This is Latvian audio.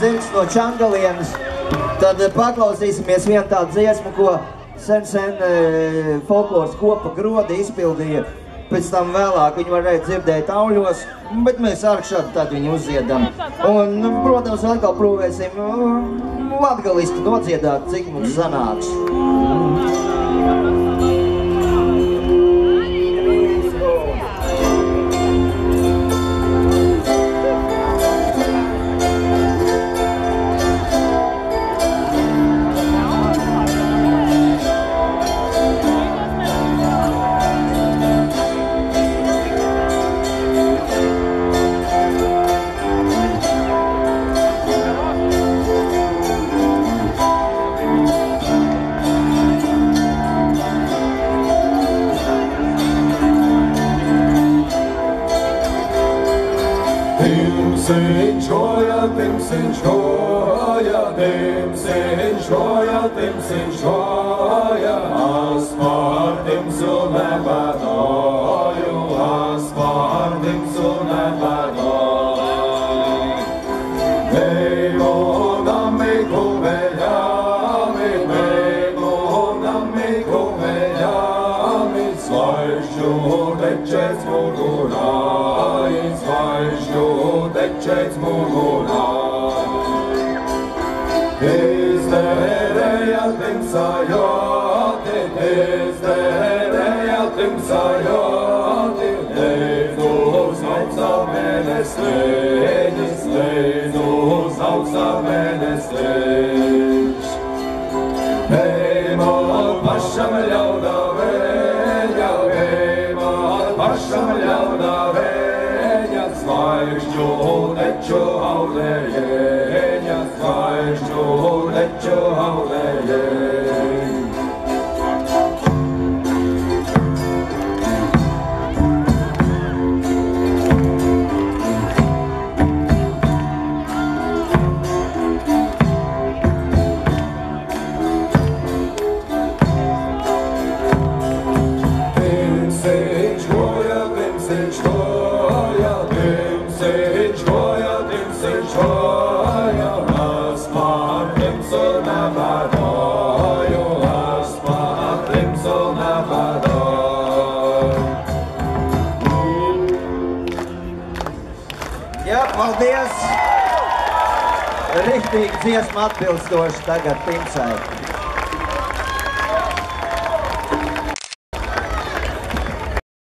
zirgs no Čangalienas. Tad paklausīsimies vienu tādu dziesmu, ko sen folkloras kopa Grodi izpildīja. Pēc tam vēlāk viņu varēja dzirdēt auļos, bet mēs ārkšādi tad viņu uzziedam. Un, protams, atkal prūvēsim latgaliski nodziedāt, cik mums sanāks. Paldies! Riktīgi dziesma atbilstoši tagad Timsai.